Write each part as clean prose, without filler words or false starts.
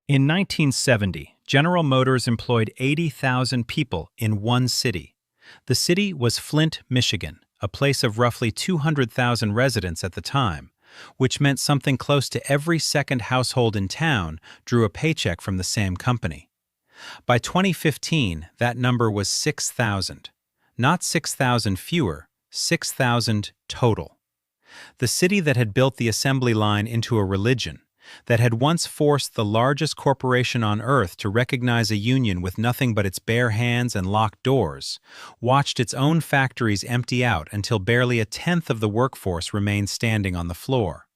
In 1970, General Motors employed 80,000 people in one city. The city was Flint, Michigan, a place of roughly 200,000 residents at the time, which meant something close to every second household in town drew a paycheck from the same company. By 2015, that number was 6,000. Not 6,000 fewer, 6,000 total. The city that had built the assembly line into a religion, that had once forced the largest corporation on earth to recognize a union with nothing but its bare hands and locked doors, watched its own factories empty out until barely a tenth of the workforce remained standing on the floor.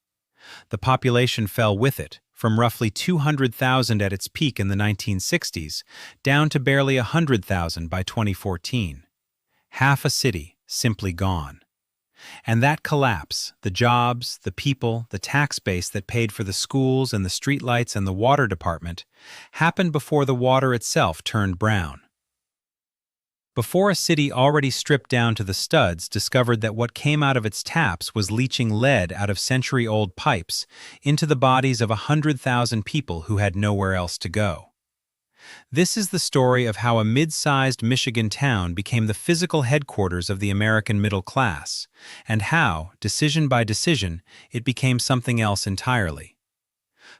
The population fell with it, from roughly 200,000 at its peak in the 1960s, down to barely 100,000 by 2014. Half a city simply gone. And that collapse, the jobs, the people, the tax base that paid for the schools and the streetlights and the water department, happened before the water itself turned brown. Before a city already stripped down to the studs discovered that what came out of its taps was leaching lead out of century-old pipes into the bodies of 100,000 people who had nowhere else to go. This is the story of how a mid-sized Michigan town became the physical headquarters of the American middle class, and how, decision by decision, it became something else entirely.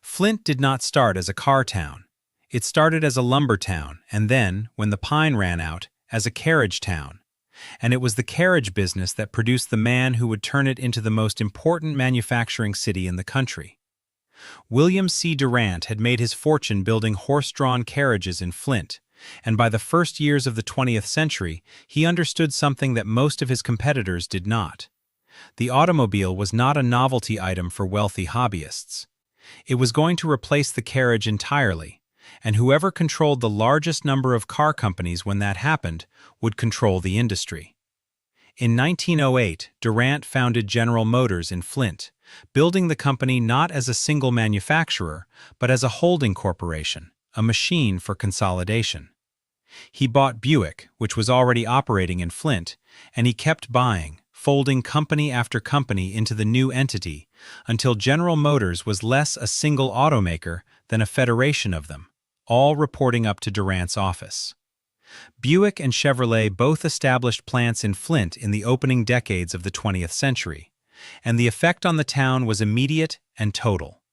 Flint did not start as a car town. It started as a lumber town, and then, when the pine ran out, as a carriage town. And it was the carriage business that produced the man who would turn it into the most important manufacturing city in the country. William C. Durant had made his fortune building horse-drawn carriages in Flint, and by the first years of the 20th century, he understood something that most of his competitors did not. The automobile was not a novelty item for wealthy hobbyists. It was going to replace the carriage entirely, and whoever controlled the largest number of car companies when that happened would control the industry. In 1908, Durant founded General Motors in Flint, building the company not as a single manufacturer, but as a holding corporation, a machine for consolidation. He bought Buick, which was already operating in Flint, and he kept buying, folding company after company into the new entity, until General Motors was less a single automaker than a federation of them, all reporting up to Durant's office. Buick and Chevrolet both established plants in Flint in the opening decades of the 20th century, and the effect on the town was immediate and total.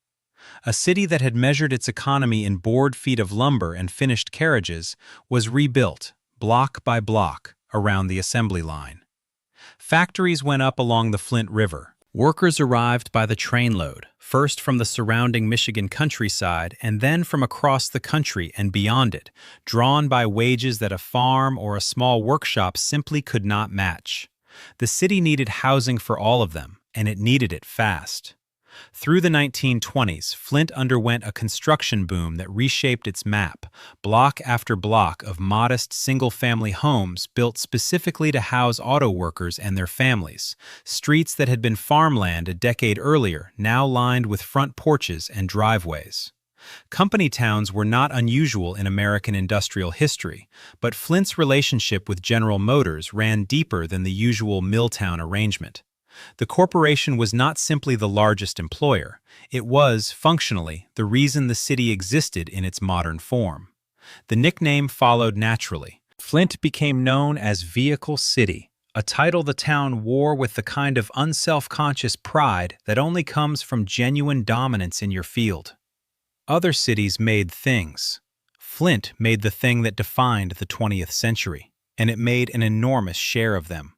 A city that had measured its economy in board feet of lumber and finished carriages was rebuilt, block by block, around the assembly line. Factories went up along the Flint River. Workers arrived by the trainload, first from the surrounding Michigan countryside and then from across the country and beyond it, drawn by wages that a farm or a small workshop simply could not match. The city needed housing for all of them, and it needed it fast. Through the 1920s, Flint underwent a construction boom that reshaped its map, block after block of modest single-family homes built specifically to house auto workers and their families, streets that had been farmland a decade earlier now lined with front porches and driveways. Company towns were not unusual in American industrial history, but Flint's relationship with General Motors ran deeper than the usual mill-town arrangement. The corporation was not simply the largest employer, it was, functionally, the reason the city existed in its modern form. The nickname followed naturally. Flint became known as Vehicle City, a title the town wore with the kind of unself-conscious pride that only comes from genuine dominance in your field. Other cities made things. Flint made the thing that defined the 20th century, and it made an enormous share of them.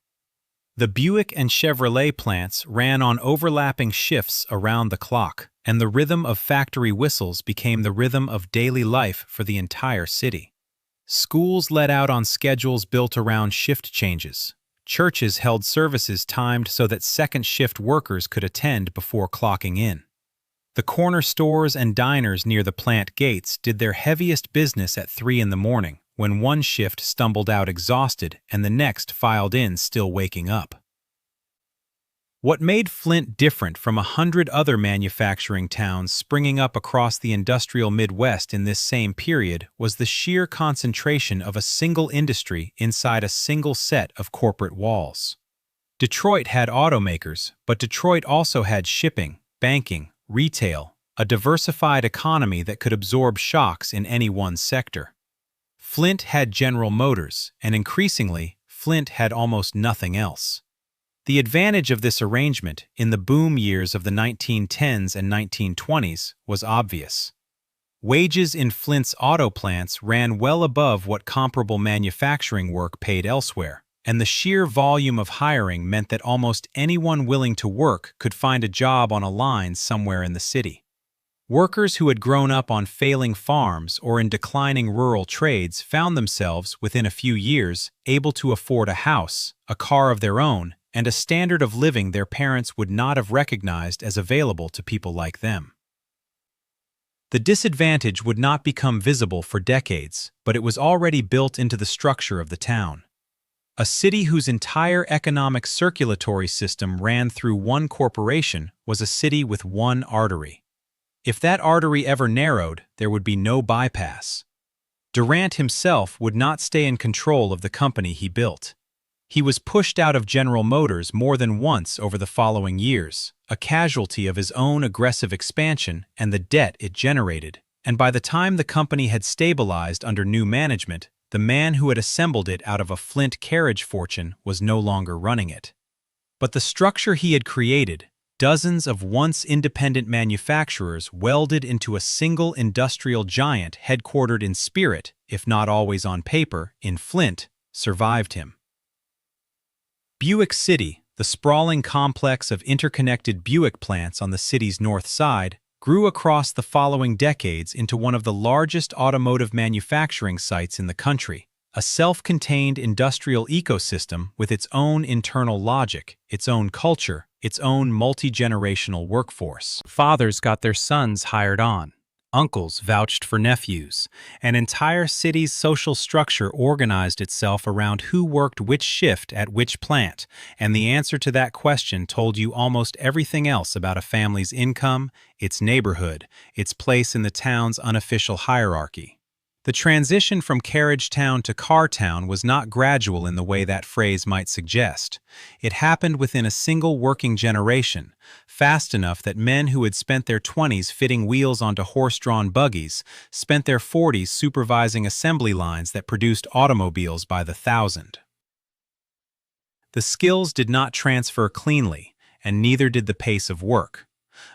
The Buick and Chevrolet plants ran on overlapping shifts around the clock, and the rhythm of factory whistles became the rhythm of daily life for the entire city. Schools let out on schedules built around shift changes. Churches held services timed so that second-shift workers could attend before clocking in. The corner stores and diners near the plant gates did their heaviest business at 3 in the morning, when one shift stumbled out exhausted and the next filed in still waking up. What made Flint different from 100 other manufacturing towns springing up across the industrial Midwest in this same period was the sheer concentration of a single industry inside a single set of corporate walls. Detroit had automakers, but Detroit also had shipping, banking, retail, a diversified economy that could absorb shocks in any one sector. Flint had General Motors, and increasingly, Flint had almost nothing else. The advantage of this arrangement in the boom years of the 1910s and 1920s was obvious. Wages in Flint's auto plants ran well above what comparable manufacturing work paid elsewhere, and the sheer volume of hiring meant that almost anyone willing to work could find a job on a line somewhere in the city. Workers who had grown up on failing farms or in declining rural trades found themselves, within a few years, able to afford a house, a car of their own, and a standard of living their parents would not have recognized as available to people like them. The disadvantage would not become visible for decades, but it was already built into the structure of the town. A city whose entire economic circulatory system ran through one corporation was a city with one artery. If that artery ever narrowed, there would be no bypass. Durant himself would not stay in control of the company he built. He was pushed out of General Motors more than once over the following years, a casualty of his own aggressive expansion and the debt it generated, and by the time the company had stabilized under new management, the man who had assembled it out of a Flint carriage fortune was no longer running it. But the structure he had created, dozens of once independent manufacturers welded into a single industrial giant headquartered in spirit, if not always on paper, in Flint, survived him. Buick City, the sprawling complex of interconnected Buick plants on the city's north side, grew across the following decades into one of the largest automotive manufacturing sites in the country, a self-contained industrial ecosystem with its own internal logic, its own culture, its own multi-generational workforce. Fathers got their sons hired on. Uncles vouched for nephews. An entire city's social structure organized itself around who worked which shift at which plant, and the answer to that question told you almost everything else about a family's income, its neighborhood, its place in the town's unofficial hierarchy. The transition from carriage town to car town was not gradual in the way that phrase might suggest. It happened within a single working generation, fast enough that men who had spent their 20s fitting wheels onto horse-drawn buggies spent their 40s supervising assembly lines that produced automobiles by the thousand. The skills did not transfer cleanly, and neither did the pace of work.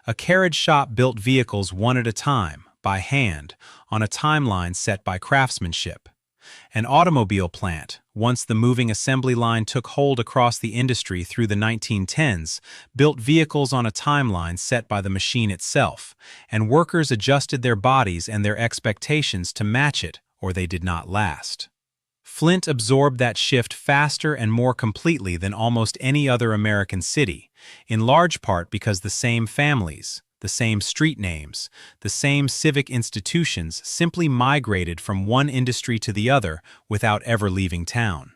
A carriage shop built vehicles one at a time, by hand, on a timeline set by craftsmanship. An automobile plant, once the moving assembly line took hold across the industry through the 1910s, built vehicles on a timeline set by the machine itself, and workers adjusted their bodies and their expectations to match it, or they did not last. Flint absorbed that shift faster and more completely than almost any other American city, in large part because the same families, the same street names, the same civic institutions simply migrated from one industry to the other without ever leaving town.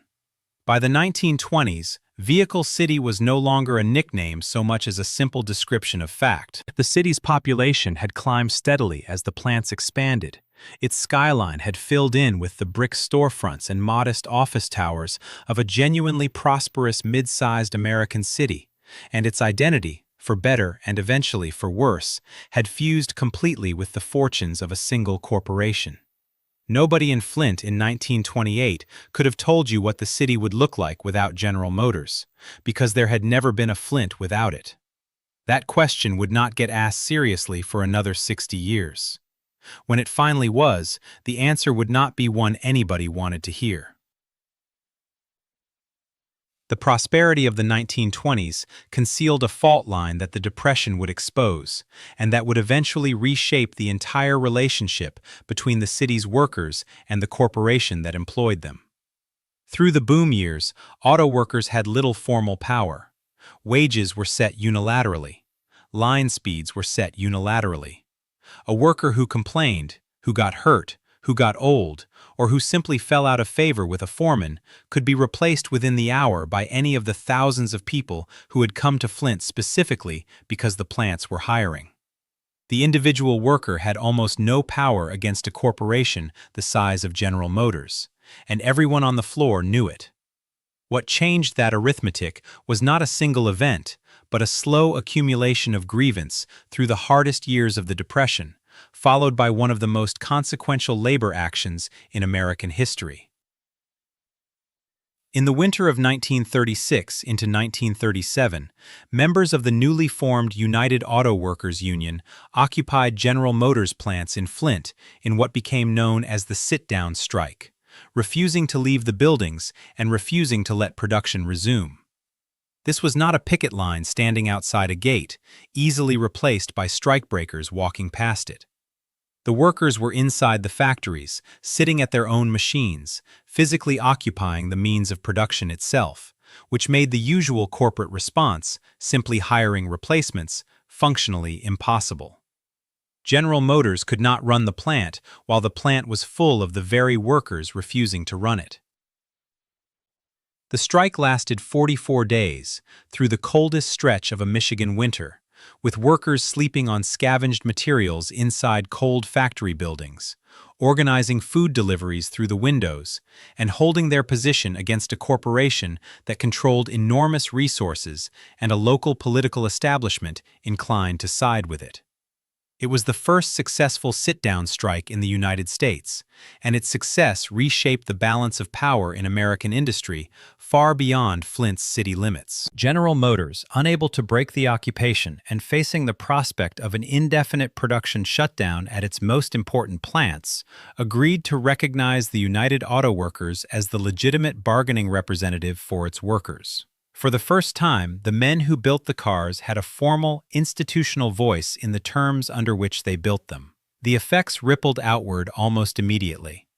By the 1920s, Vehicle City was no longer a nickname so much as a simple description of fact. The city's population had climbed steadily as the plants expanded. Its skyline had filled in with the brick storefronts and modest office towers of a genuinely prosperous mid-sized American city, and its identity, for better and eventually for worse, had fused completely with the fortunes of a single corporation. Nobody in Flint in 1928 could have told you what the city would look like without General Motors, because there had never been a Flint without it. That question would not get asked seriously for another 60 years. When it finally was, the answer would not be one anybody wanted to hear. The prosperity of the 1920s concealed a fault line that the Depression would expose, and that would eventually reshape the entire relationship between the city's workers and the corporation that employed them. Through the boom years, auto workers had little formal power. Wages were set unilaterally. Line speeds were set unilaterally. A worker who complained, who got hurt, who got old, or who simply fell out of favor with a foreman could be replaced within the hour by any of the thousands of people who had come to Flint specifically because the plants were hiring. The individual worker had almost no power against a corporation the size of General Motors, and everyone on the floor knew it. What changed that arithmetic was not a single event, but a slow accumulation of grievance through the hardest years of the Depression, followed by one of the most consequential labor actions in American history. In the winter of 1936 into 1937, members of the newly formed United Auto Workers Union occupied General Motors plants in Flint in what became known as the sit-down strike, refusing to leave the buildings and refusing to let production resume. This was not a picket line standing outside a gate, easily replaced by strikebreakers walking past it. The workers were inside the factories, sitting at their own machines, physically occupying the means of production itself, which made the usual corporate response, simply hiring replacements, functionally impossible. General Motors could not run the plant while the plant was full of the very workers refusing to run it. The strike lasted 44 days, through the coldest stretch of a Michigan winter, with workers sleeping on scavenged materials inside cold factory buildings, organizing food deliveries through the windows, and holding their position against a corporation that controlled enormous resources and a local political establishment inclined to side with it. It was the first successful sit-down strike in the United States, and its success reshaped the balance of power in American industry far beyond Flint's city limits. General Motors, unable to break the occupation and facing the prospect of an indefinite production shutdown at its most important plants, agreed to recognize the United Auto Workers as the legitimate bargaining representative for its workers. For the first time, the men who built the cars had a formal, institutional voice in the terms under which they built them. The effects rippled outward almost immediately.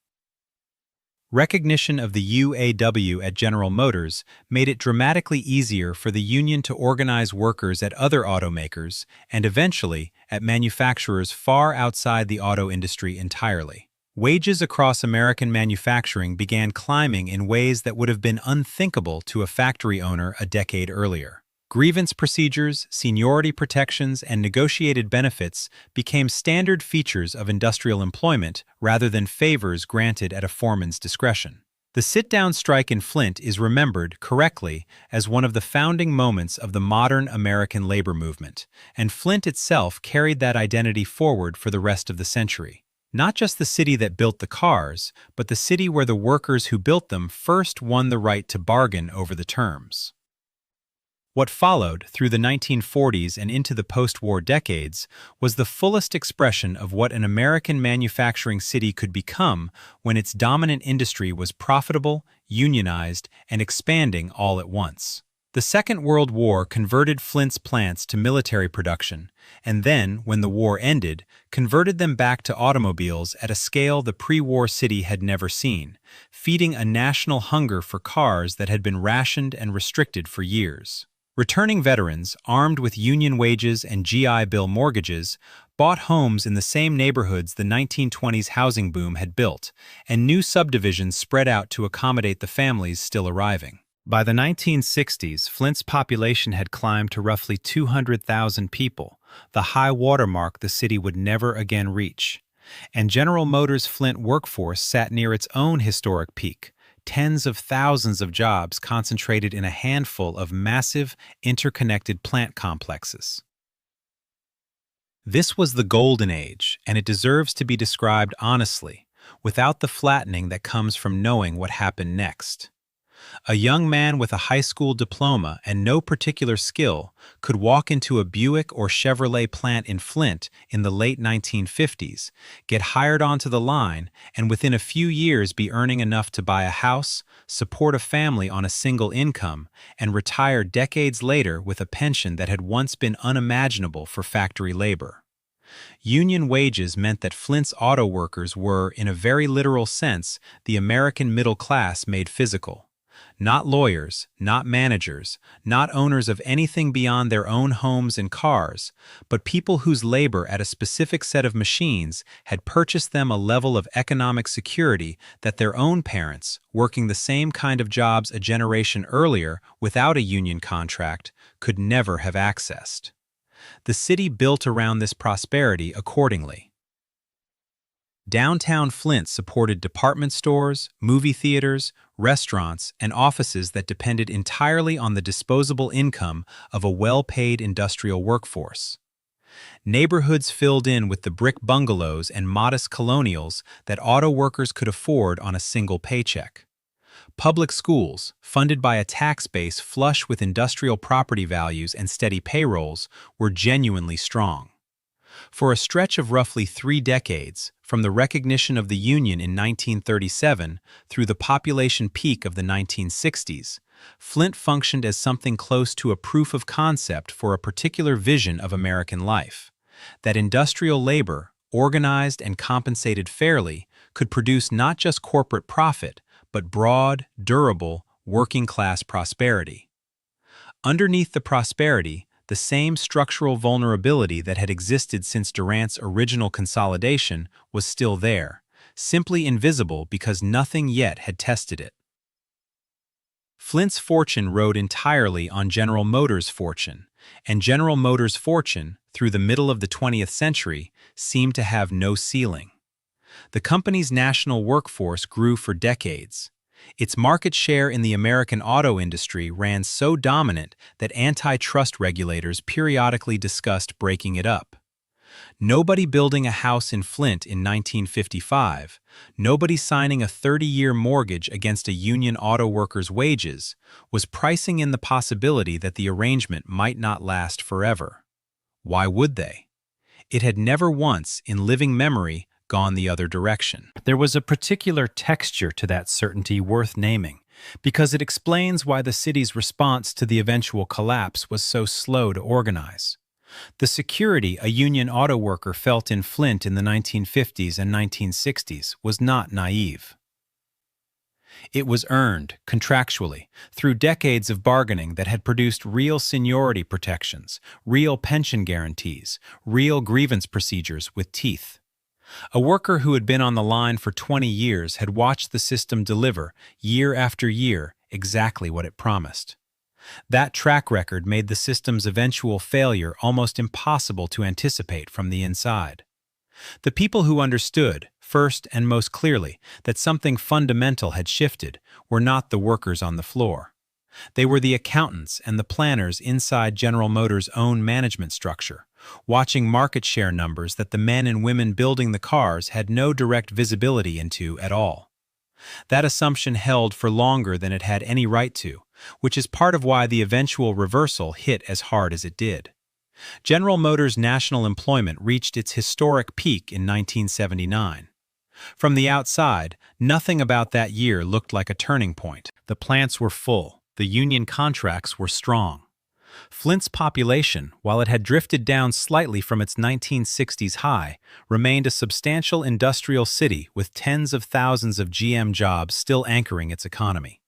Recognition of the UAW at General Motors made it dramatically easier for the union to organize workers at other automakers and eventually at manufacturers far outside the auto industry entirely. Wages across American manufacturing began climbing in ways that would have been unthinkable to a factory owner a decade earlier. Grievance procedures, seniority protections, and negotiated benefits became standard features of industrial employment rather than favors granted at a foreman's discretion. The sit-down strike in Flint is remembered, correctly, as one of the founding moments of the modern American labor movement, and Flint itself carried that identity forward for the rest of the century. Not just the city that built the cars, but the city where the workers who built them first won the right to bargain over the terms. What followed, through the 1940s and into the post-war decades, was the fullest expression of what an American manufacturing city could become when its dominant industry was profitable, unionized, and expanding all at once. The Second World War converted Flint's plants to military production, and then, when the war ended, converted them back to automobiles at a scale the pre-war city had never seen, feeding a national hunger for cars that had been rationed and restricted for years. Returning veterans, armed with union wages and GI Bill mortgages, bought homes in the same neighborhoods the 1920s housing boom had built, and new subdivisions spread out to accommodate the families still arriving. By the 1960s, Flint's population had climbed to roughly 200,000 people, the high watermark the city would never again reach. And General Motors' Flint workforce sat near its own historic peak, tens of thousands of jobs concentrated in a handful of massive, interconnected plant complexes. This was the golden age, and it deserves to be described honestly, without the flattening that comes from knowing what happened next. A young man with a high school diploma and no particular skill could walk into a Buick or Chevrolet plant in Flint in the late 1950s, get hired onto the line, and within a few years be earning enough to buy a house, support a family on a single income, and retire decades later with a pension that had once been unimaginable for factory labor. Union wages meant that Flint's auto workers were, in a very literal sense, the American middle class made physical. Not lawyers, not managers, not owners of anything beyond their own homes and cars, but people whose labor at a specific set of machines had purchased them a level of economic security that their own parents, working the same kind of jobs a generation earlier without a union contract, could never have accessed. The city built around this prosperity accordingly. Downtown Flint supported department stores, movie theaters, restaurants, and offices that depended entirely on the disposable income of a well-paid industrial workforce. Neighborhoods filled in with the brick bungalows and modest colonials that auto workers could afford on a single paycheck. Public schools, funded by a tax base flush with industrial property values and steady payrolls, were genuinely strong. For a stretch of roughly 3 decades, from the recognition of the Union in 1937 through the population peak of the 1960s, Flint functioned as something close to a proof of concept for a particular vision of American life: that industrial labor, organized and compensated fairly, could produce not just corporate profit, but broad, durable, working-class prosperity. Underneath the prosperity, the same structural vulnerability that had existed since Durant's original consolidation was still there, simply invisible because nothing yet had tested it. Flint's fortune rode entirely on General Motors' fortune, and General Motors' fortune, through the middle of the 20th century, seemed to have no ceiling. The company's national workforce grew for decades. Its market share in the American auto industry ran so dominant that antitrust regulators periodically discussed breaking it up. Nobody building a house in Flint in 1955, nobody signing a 30-year mortgage against a union auto worker's wages, was pricing in the possibility that the arrangement might not last forever. Why would they? It had never once, in living memory, gone the other direction. There was a particular texture to that certainty worth naming, because it explains why the city's response to the eventual collapse was so slow to organize. The security a union auto worker felt in Flint in the 1950s and 1960s was not naive. It was earned, contractually, through decades of bargaining that had produced real seniority protections, real pension guarantees, real grievance procedures with teeth. A worker who had been on the line for 20 years had watched the system deliver, year after year, exactly what it promised. That track record made the system's eventual failure almost impossible to anticipate from the inside. The people who understood, first and most clearly, that something fundamental had shifted were not the workers on the floor. They were the accountants and the planners inside General Motors' own management structure, watching market share numbers that the men and women building the cars had no direct visibility into at all. That assumption held for longer than it had any right to, which is part of why the eventual reversal hit as hard as it did. General Motors' national employment reached its historic peak in 1979. From the outside, nothing about that year looked like a turning point. The plants were full, the union contracts were strong. Flint's population, while it had drifted down slightly from its 1960s high, remained a substantial industrial city with tens of thousands of GM jobs still anchoring its economy.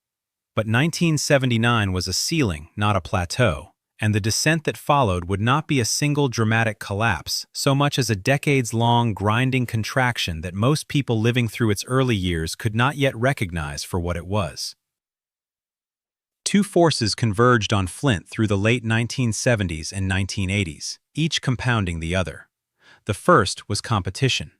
But 1979 was a ceiling, not a plateau, and the descent that followed would not be a single dramatic collapse, so much as a decades-long grinding contraction that most people living through its early years could not yet recognize for what it was. Two forces converged on Flint through the late 1970s and 1980s, each compounding the other. The first was competition.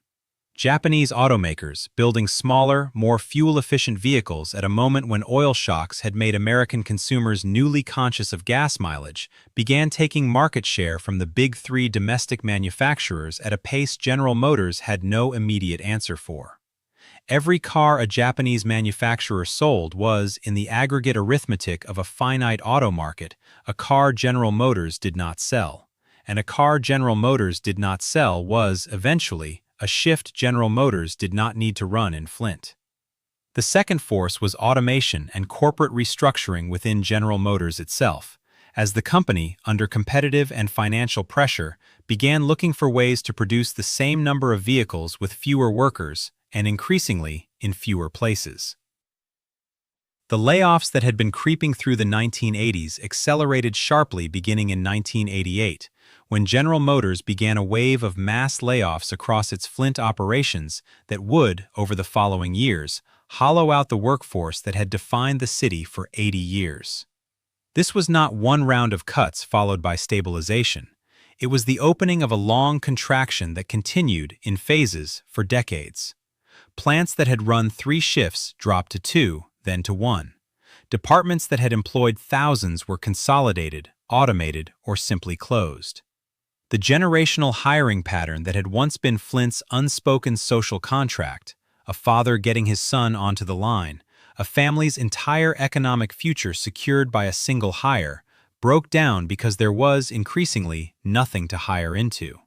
Japanese automakers, building smaller, more fuel-efficient vehicles at a moment when oil shocks had made American consumers newly conscious of gas mileage, began taking market share from the big three domestic manufacturers at a pace General Motors had no immediate answer for. Every car a Japanese manufacturer sold was, in the aggregate arithmetic of a finite auto market, a car General Motors did not sell. And a car General Motors did not sell was, eventually, a shift General Motors did not need to run in Flint. The second force was automation and corporate restructuring within General Motors itself, as the company, under competitive and financial pressure, began looking for ways to produce the same number of vehicles with fewer workers, and increasingly, in fewer places. The layoffs that had been creeping through the 1980s accelerated sharply beginning in 1988, when General Motors began a wave of mass layoffs across its Flint operations that would, over the following years, hollow out the workforce that had defined the city for 80 years. This was not one round of cuts followed by stabilization. It was the opening of a long contraction that continued, in phases, for decades. Plants that had run 3 shifts dropped to 2, then to 1. Departments that had employed thousands were consolidated, automated, or simply closed. The generational hiring pattern that had once been Flint's unspoken social contract, a father getting his son onto the line, a family's entire economic future secured by a single hire, broke down because there was, increasingly, nothing to hire into.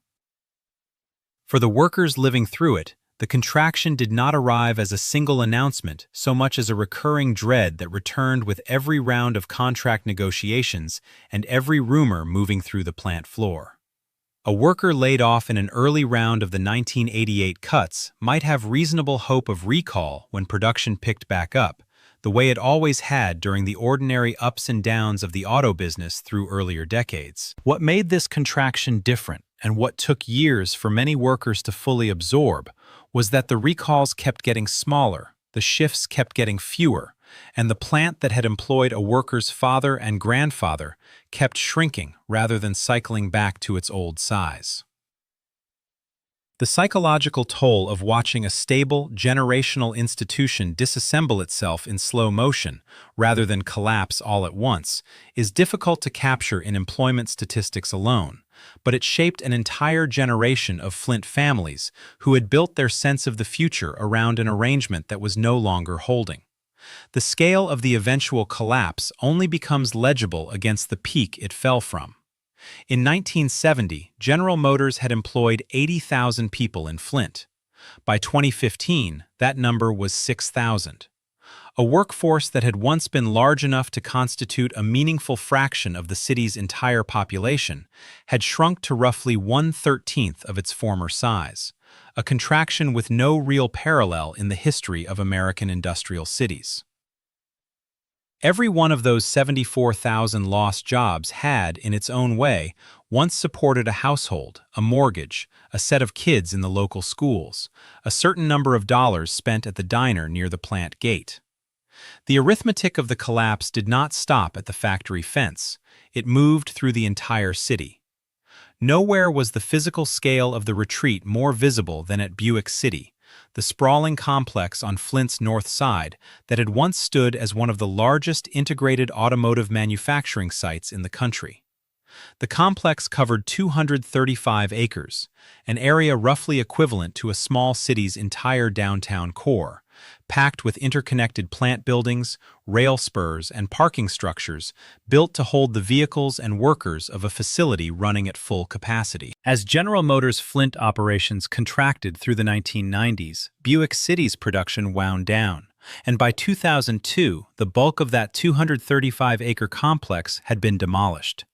For the workers living through it, the contraction did not arrive as a single announcement so much as a recurring dread that returned with every round of contract negotiations and every rumor moving through the plant floor. A worker laid off in an early round of the 1988 cuts might have reasonable hope of recall when production picked back up, the way it always had during the ordinary ups and downs of the auto business through earlier decades. What made this contraction different, and what took years for many workers to fully absorb, was that the recalls kept getting smaller, the shifts kept getting fewer, and the plant that had employed a worker's father and grandfather kept shrinking rather than cycling back to its old size. The psychological toll of watching a stable, generational institution disassemble itself in slow motion, rather than collapse all at once, is difficult to capture in employment statistics alone, but it shaped an entire generation of Flint families who had built their sense of the future around an arrangement that was no longer holding. The scale of the eventual collapse only becomes legible against the peak it fell from. In 1970, General Motors had employed 80,000 people in Flint. By 2015, that number was 6,000. A workforce that had once been large enough to constitute a meaningful fraction of the city's entire population had shrunk to roughly 1/13 of its former size, a contraction with no real parallel in the history of American industrial cities. Every one of those 74,000 lost jobs had, in its own way, once supported a household, a mortgage, a set of kids in the local schools, a certain number of dollars spent at the diner near the plant gate. The arithmetic of the collapse did not stop at the factory fence. It moved through the entire city. Nowhere was the physical scale of the retreat more visible than at Buick City, the sprawling complex on Flint's north side that had once stood as one of the largest integrated automotive manufacturing sites in the country. The complex covered 235 acres, an area roughly equivalent to a small city's entire downtown core, packed with interconnected plant buildings, rail spurs, and parking structures built to hold the vehicles and workers of a facility running at full capacity. As General Motors' Flint operations contracted through the 1990s, Buick City's production wound down, and by 2002, the bulk of that 235-acre complex had been demolished.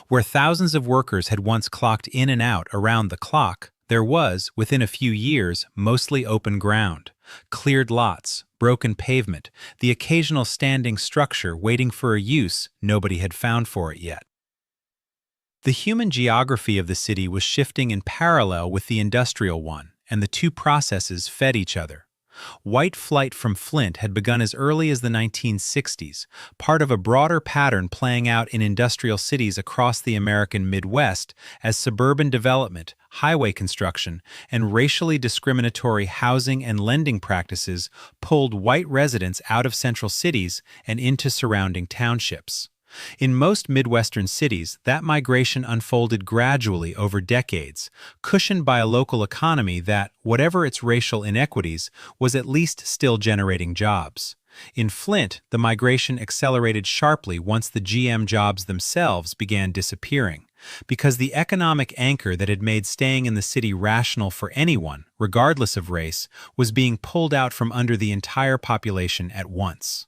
Where thousands of workers had once clocked in and out around the clock, there was, within a few years, mostly open ground, cleared lots, broken pavement, the occasional standing structure waiting for a use nobody had found for it yet. The human geography of the city was shifting in parallel with the industrial one, and the two processes fed each other. White flight from Flint had begun as early as the 1960s, part of a broader pattern playing out in industrial cities across the American Midwest as suburban development, highway construction, and racially discriminatory housing and lending practices pulled white residents out of central cities and into surrounding townships. In most Midwestern cities, that migration unfolded gradually over decades, cushioned by a local economy that, whatever its racial inequities, was at least still generating jobs. In Flint, the migration accelerated sharply once the GM jobs themselves began disappearing, because the economic anchor that had made staying in the city rational for anyone, regardless of race, was being pulled out from under the entire population at once.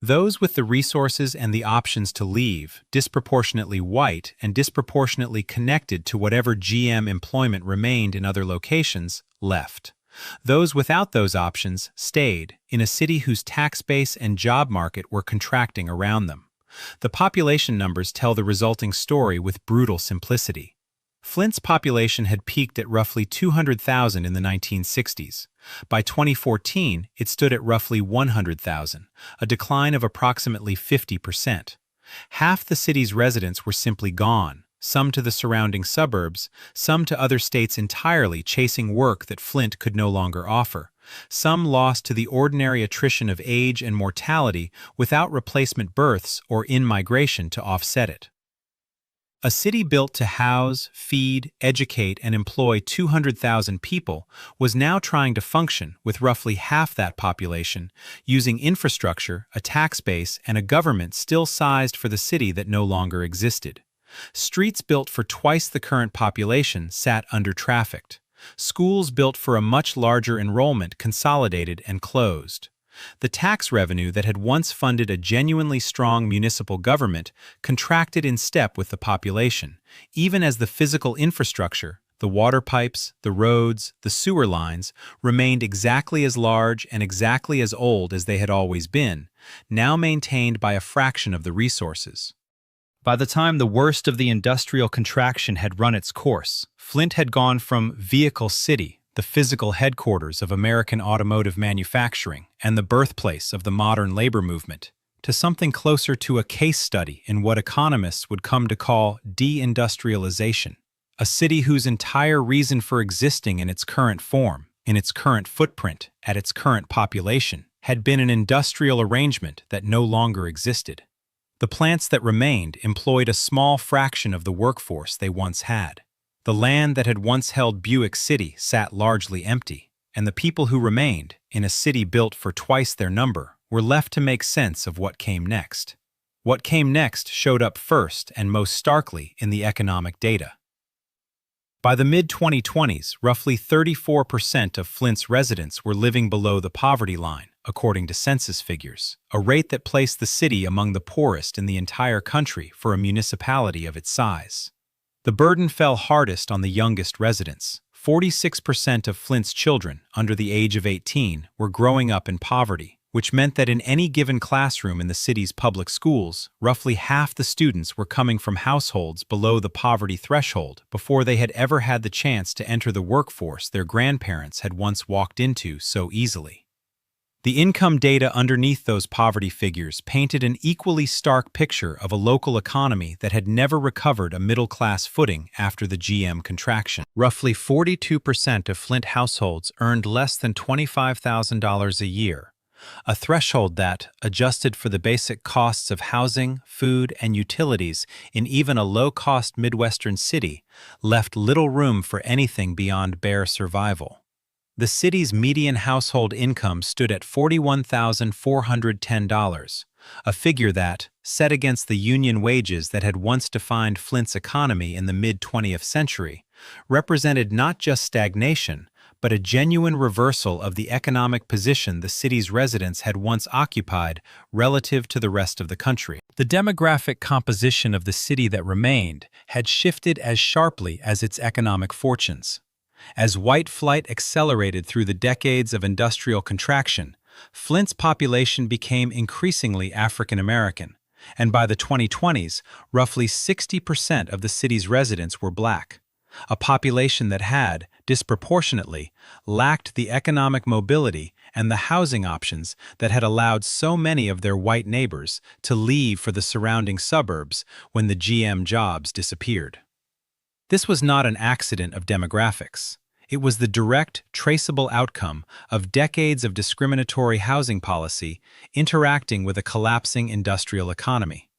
Those with the resources and the options to leave, disproportionately white and disproportionately connected to whatever GM employment remained in other locations, left. Those without those options stayed in a city whose tax base and job market were contracting around them. The population numbers tell the resulting story with brutal simplicity. Flint's population had peaked at roughly 200,000 in the 1960s. By 2014, it stood at roughly 100,000, a decline of approximately 50%. Half the city's residents were simply gone, some to the surrounding suburbs, some to other states entirely chasing work that Flint could no longer offer. Some lost to the ordinary attrition of age and mortality without replacement births or in-migration to offset it. A city built to house, feed, educate, and employ 200,000 people was now trying to function with roughly half that population, using infrastructure, a tax base, and a government still sized for the city that no longer existed. Streets built for twice the current population sat under-trafficked. Schools built for a much larger enrollment consolidated and closed. The tax revenue that had once funded a genuinely strong municipal government contracted in step with the population, even as the physical infrastructure, the water pipes, the roads, the sewer lines, remained exactly as large and exactly as old as they had always been, now maintained by a fraction of the resources. By the time the worst of the industrial contraction had run its course, Flint had gone from Vehicle City, the physical headquarters of American automotive manufacturing and the birthplace of the modern labor movement, to something closer to a case study in what economists would come to call deindustrialization, a city whose entire reason for existing in its current form, in its current footprint, at its current population, had been an industrial arrangement that no longer existed. The plants that remained employed a small fraction of the workforce they once had. The land that had once held Buick City sat largely empty, and the people who remained, in a city built for twice their number, were left to make sense of what came next. What came next showed up first and most starkly in the economic data. By the mid-2020s, roughly 34% of Flint's residents were living below the poverty line, according to census figures, a rate that placed the city among the poorest in the entire country for a municipality of its size. The burden fell hardest on the youngest residents. 46% of Flint's children, under the age of 18, were growing up in poverty, which meant that in any given classroom in the city's public schools, roughly half the students were coming from households below the poverty threshold before they had ever had the chance to enter the workforce their grandparents had once walked into so easily. The income data underneath those poverty figures painted an equally stark picture of a local economy that had never recovered a middle-class footing after the GM contraction. Roughly 42% of Flint households earned less than $25,000 a year, a threshold that, adjusted for the basic costs of housing, food, and utilities in even a low-cost Midwestern city, left little room for anything beyond bare survival. The city's median household income stood at $41,410, a figure that, set against the union wages that had once defined Flint's economy in the mid-20th century, represented not just stagnation, but a genuine reversal of the economic position the city's residents had once occupied relative to the rest of the country. The demographic composition of the city that remained had shifted as sharply as its economic fortunes. As white flight accelerated through the decades of industrial contraction, Flint's population became increasingly African American, and by the 2020s, roughly 60% of the city's residents were Black, a population that had, disproportionately, lacked the economic mobility and the housing options that had allowed so many of their white neighbors to leave for the surrounding suburbs when the GM jobs disappeared. This was not an accident of demographics. It was the direct, traceable outcome of decades of discriminatory housing policy interacting with a collapsing industrial economy.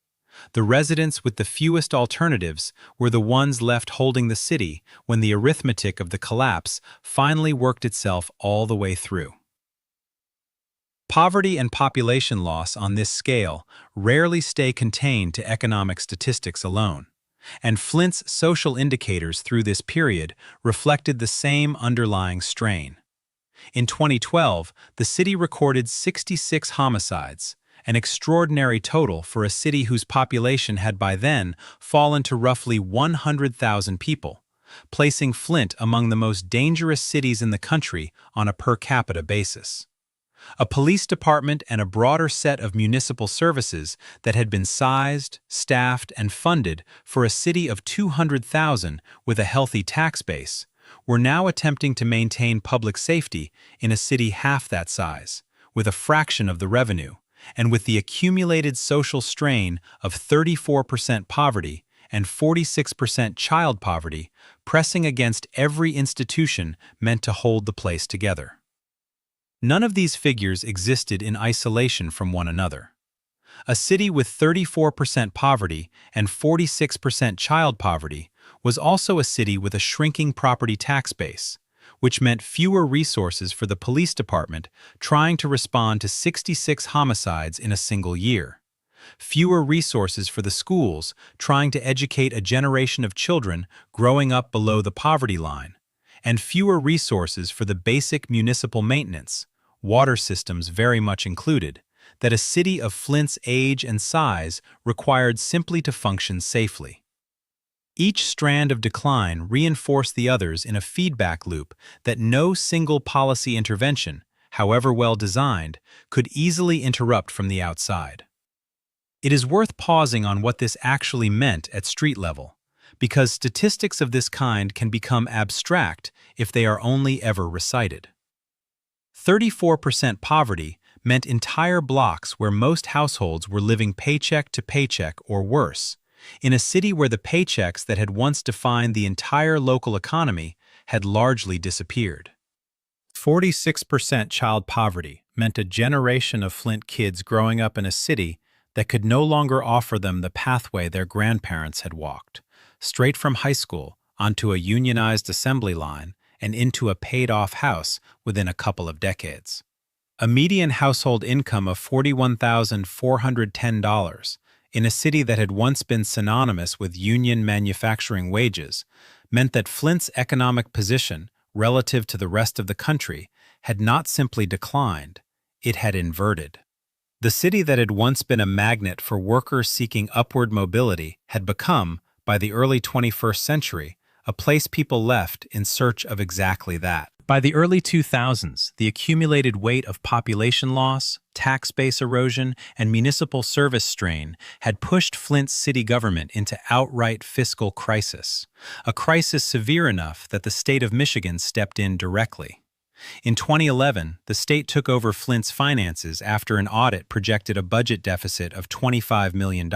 The residents with the fewest alternatives were the ones left holding the city when the arithmetic of the collapse finally worked itself all the way through. Poverty and population loss on this scale rarely stay contained to economic statistics alone, and Flint's social indicators through this period reflected the same underlying strain. In 2012, the city recorded 66 homicides, an extraordinary total for a city whose population had by then fallen to roughly 100,000 people, placing Flint among the most dangerous cities in the country on a per capita basis. A police department and a broader set of municipal services that had been sized, staffed, and funded for a city of 200,000 with a healthy tax base were now attempting to maintain public safety in a city half that size, with a fraction of the revenue, and with the accumulated social strain of 34% poverty and 46% child poverty, pressing against every institution meant to hold the place together. None of these figures existed in isolation from one another. A city with 34% poverty and 46% child poverty was also a city with a shrinking property tax base, which meant fewer resources for the police department trying to respond to 66 homicides in a single year, fewer resources for the schools trying to educate a generation of children growing up below the poverty line, and fewer resources for the basic municipal maintenance, water systems very much included, that a city of Flint's age and size required simply to function safely. Each strand of decline reinforced the others in a feedback loop that no single policy intervention, however well designed, could easily interrupt from the outside. It is worth pausing on what this actually meant at street level, because statistics of this kind can become abstract if they are only ever recited. 34% poverty meant entire blocks where most households were living paycheck to paycheck or worse, in a city where the paychecks that had once defined the entire local economy had largely disappeared. 46% child poverty meant a generation of Flint kids growing up in a city that could no longer offer them the pathway their grandparents had walked, straight from high school onto a unionized assembly line and into a paid-off house within a couple of decades. A median household income of $41,410 in a city that had once been synonymous with union manufacturing wages meant that Flint's economic position relative to the rest of the country had not simply declined, it had inverted. The city that had once been a magnet for workers seeking upward mobility had become, by the early 21st century, a place people left in search of exactly that. By the early 2000s, the accumulated weight of population loss, tax base erosion, and municipal service strain had pushed Flint's city government into outright fiscal crisis, a crisis severe enough that the state of Michigan stepped in directly. In 2011, the state took over Flint's finances after an audit projected a budget deficit of $25 million,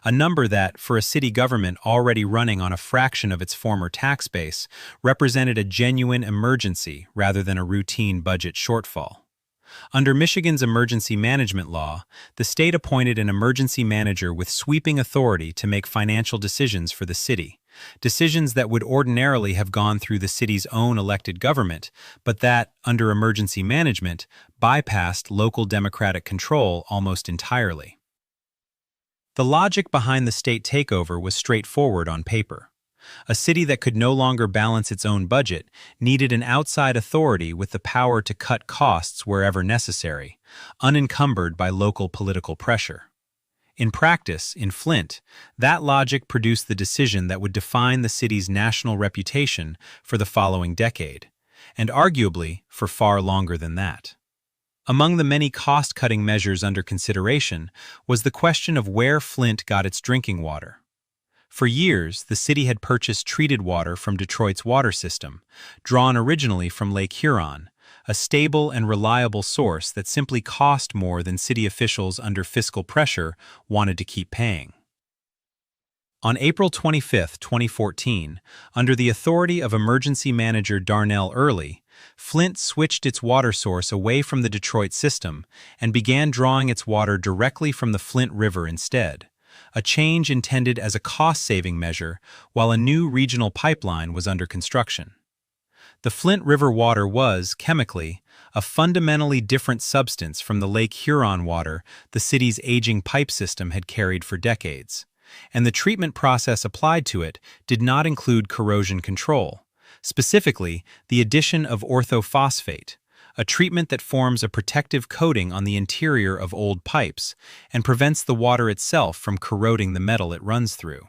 a number that, for a city government already running on a fraction of its former tax base, represented a genuine emergency rather than a routine budget shortfall. Under Michigan's emergency management law, the state appointed an emergency manager with sweeping authority to make financial decisions for the city, decisions that would ordinarily have gone through the city's own elected government, but that, under emergency management, bypassed local democratic control almost entirely. The logic behind the state takeover was straightforward on paper. A city that could no longer balance its own budget needed an outside authority with the power to cut costs wherever necessary, unencumbered by local political pressure. In practice, in Flint, that logic produced the decision that would define the city's national reputation for the following decade, and arguably for far longer than that. Among the many cost-cutting measures under consideration was the question of where Flint got its drinking water. For years, the city had purchased treated water from Detroit's water system, drawn originally from Lake Huron, a stable and reliable source that simply cost more than city officials under fiscal pressure wanted to keep paying. On April 25, 2014, under the authority of emergency manager Darnell Early, Flint switched its water source away from the Detroit system and began drawing its water directly from the Flint River instead, a change intended as a cost-saving measure while a new regional pipeline was under construction. The Flint River water was, chemically, a fundamentally different substance from the Lake Huron water the city's aging pipe system had carried for decades, and the treatment process applied to it did not include corrosion control, specifically the addition of orthophosphate, a treatment that forms a protective coating on the interior of old pipes and prevents the water itself from corroding the metal it runs through.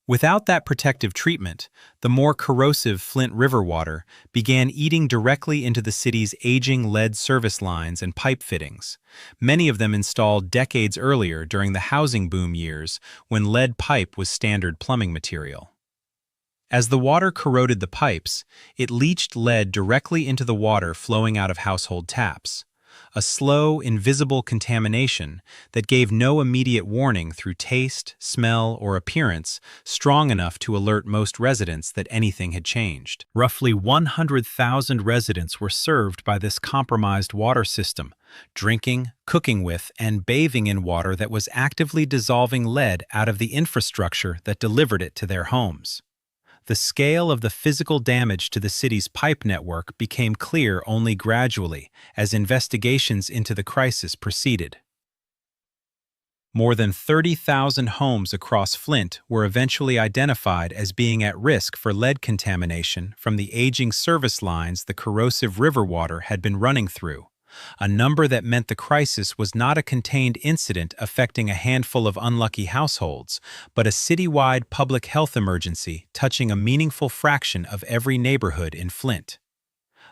Without that protective treatment, the more corrosive Flint River water began eating directly into the city's aging lead service lines and pipe fittings, many of them installed decades earlier during the housing boom years when lead pipe was standard plumbing material. As the water corroded the pipes, it leached lead directly into the water flowing out of household taps, a slow, invisible contamination that gave no immediate warning through taste, smell, or appearance strong enough to alert most residents that anything had changed. Roughly 100,000 residents were served by this compromised water system, drinking, cooking with, and bathing in water that was actively dissolving lead out of the infrastructure that delivered it to their homes. The scale of the physical damage to the city's pipe network became clear only gradually as investigations into the crisis proceeded. More than 30,000 homes across Flint were eventually identified as being at risk for lead contamination from the aging service lines the corrosive river water had been running through, a number that meant the crisis was not a contained incident affecting a handful of unlucky households, but a citywide public health emergency touching a meaningful fraction of every neighborhood in Flint.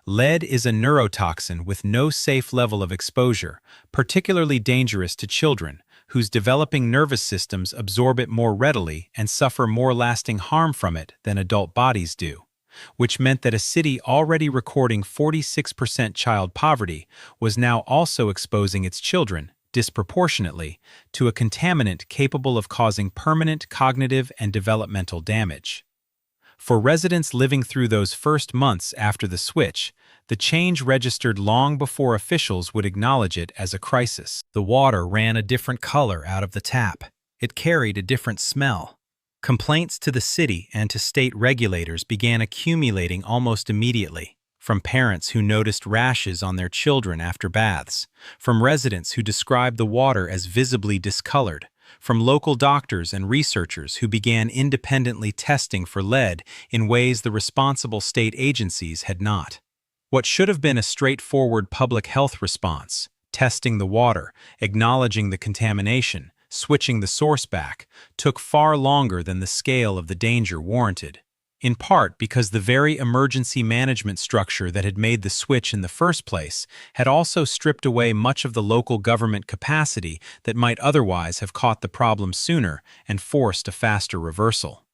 Lead is a neurotoxin with no safe level of exposure, particularly dangerous to children, whose developing nervous systems absorb it more readily and suffer more lasting harm from it than adult bodies do, which meant that a city already recording 46% child poverty was now also exposing its children, disproportionately, to a contaminant capable of causing permanent cognitive and developmental damage. For residents living through those first months after the switch, the change registered long before officials would acknowledge it as a crisis. The water ran a different color out of the tap. It carried a different smell. Complaints to the city and to state regulators began accumulating almost immediately, from parents who noticed rashes on their children after baths, from residents who described the water as visibly discolored, from local doctors and researchers who began independently testing for lead in ways the responsible state agencies had not. What should have been a straightforward public health response, testing the water, acknowledging the contamination, switching the source back, took far longer than the scale of the danger warranted, in part because the very emergency management structure that had made the switch in the first place had also stripped away much of the local government capacity that might otherwise have caught the problem sooner and forced a faster reversal.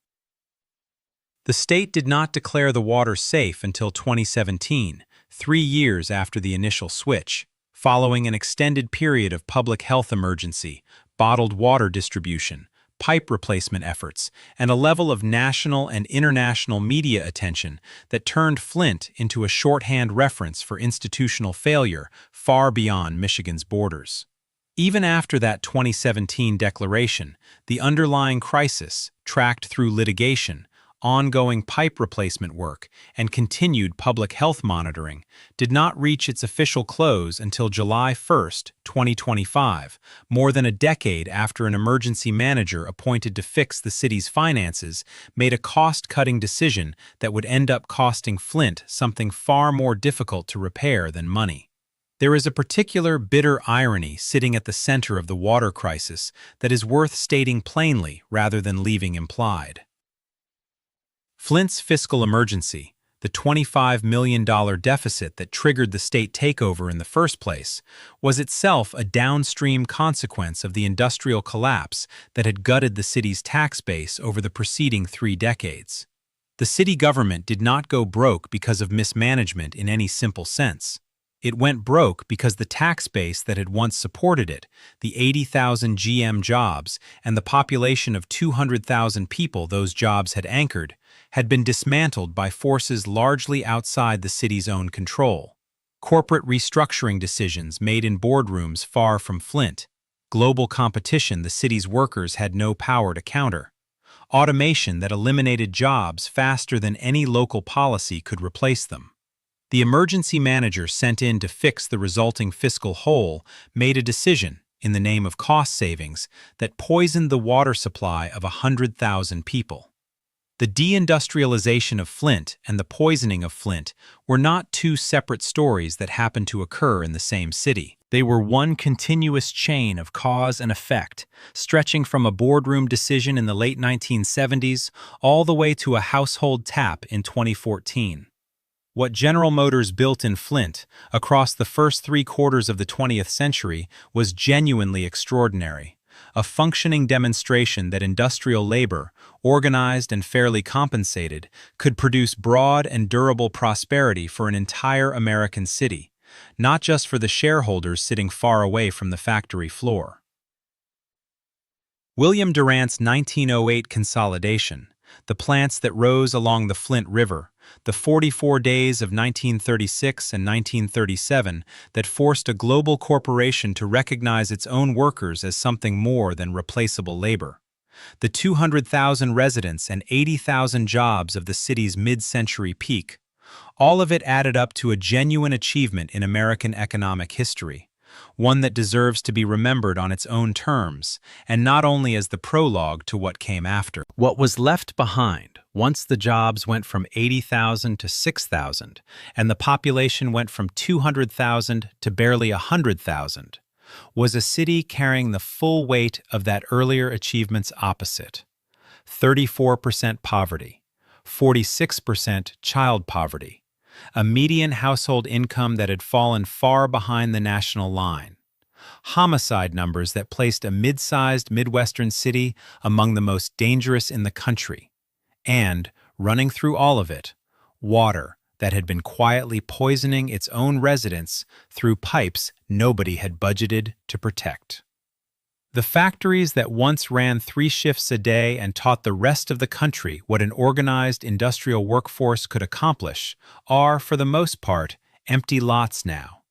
The state did not declare the water safe until 2017, 3 years after the initial switch, following an extended period of public health emergency, bottled water distribution, pipe replacement efforts, and a level of national and international media attention that turned Flint into a shorthand reference for institutional failure far beyond Michigan's borders. Even after that 2017 declaration, the underlying crisis, tracked through litigation, ongoing pipe replacement work, and continued public health monitoring, did not reach its official close until July 1, 2025, more than a decade after an emergency manager appointed to fix the city's finances made a cost-cutting decision that would end up costing Flint something far more difficult to repair than money. There is a particular bitter irony sitting at the center of the water crisis that is worth stating plainly rather than leaving implied. Flint's fiscal emergency, the $25 million deficit that triggered the state takeover in the first place, was itself a downstream consequence of the industrial collapse that had gutted the city's tax base over the preceding 3 decades. The city government did not go broke because of mismanagement in any simple sense. It went broke because the tax base that had once supported it, the 80,000 GM jobs and the population of 200,000 people those jobs had anchored, had been dismantled by forces largely outside the city's own control. Corporate restructuring decisions made in boardrooms far from Flint, global competition the city's workers had no power to counter, automation that eliminated jobs faster than any local policy could replace them. The emergency manager sent in to fix the resulting fiscal hole made a decision, in the name of cost savings, that poisoned the water supply of 100,000 people. The deindustrialization of Flint and the poisoning of Flint were not 2 separate stories that happened to occur in the same city. They were one continuous chain of cause and effect, stretching from a boardroom decision in the late 1970s all the way to a household tap in 2014. What General Motors built in Flint across the first 3/4 of the 20th century was genuinely extraordinary, a functioning demonstration that industrial labor, organized and fairly compensated, could produce broad and durable prosperity for an entire American city, not just for the shareholders sitting far away from the factory floor. William Durant's 1908 consolidation, the plants that rose along the Flint River, the 44 days of 1936 and 1937 that forced a global corporation to recognize its own workers as something more than replaceable labor. The 200,000 residents and 80,000 jobs of the city's mid-century peak, all of it added up to a genuine achievement in American economic history, one that deserves to be remembered on its own terms, and not only as the prologue to what came after. What was left behind, once the jobs went from 80,000 to 6,000, and the population went from 200,000 to barely 100,000, was a city carrying the full weight of that earlier achievement's opposite: 34% poverty, 46% child poverty, a median household income that had fallen far behind the national line, homicide numbers that placed a mid-sized Midwestern city among the most dangerous in the country, and, running through all of it, water that had been quietly poisoning its own residents through pipes nobody had budgeted to protect. The factories that once ran 3 shifts a day and taught the rest of the country what an organized industrial workforce could accomplish are, for the most part, empty lots now.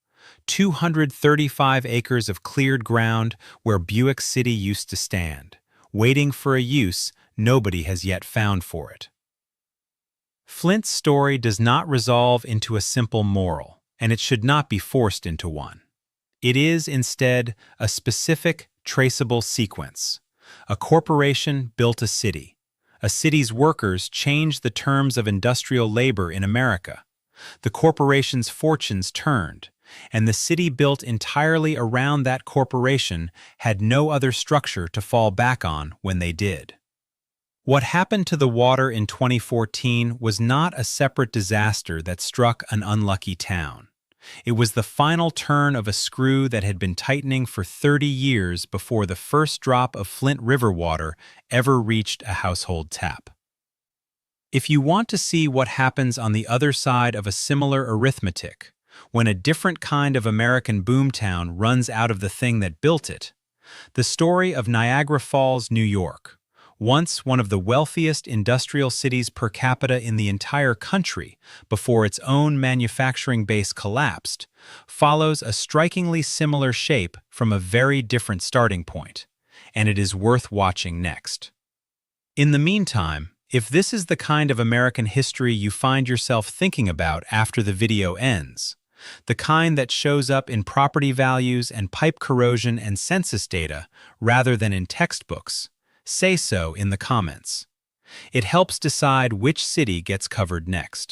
235 acres of cleared ground where Buick City used to stand, waiting for a use nobody has yet found for it. Flint's story does not resolve into a simple moral, and it should not be forced into one. It is, instead, a specific, traceable sequence. A corporation built a city. A city's workers changed the terms of industrial labor in America. The corporation's fortunes turned, and the city built entirely around that corporation had no other structure to fall back on when they did. What happened to the water in 2014 was not a separate disaster that struck an unlucky town. It was the final turn of a screw that had been tightening for 30 years before the first drop of Flint River water ever reached a household tap. If you want to see what happens on the other side of a similar arithmetic, when a different kind of American boomtown runs out of the thing that built it, the story of Niagara Falls, New York, once one of the wealthiest industrial cities per capita in the entire country before its own manufacturing base collapsed, follows a strikingly similar shape from a very different starting point, and it is worth watching next. In the meantime, if this is the kind of American history you find yourself thinking about after the video ends, the kind that shows up in property values and pipe corrosion and census data rather than in textbooks, say so in the comments. It helps decide which city gets covered next.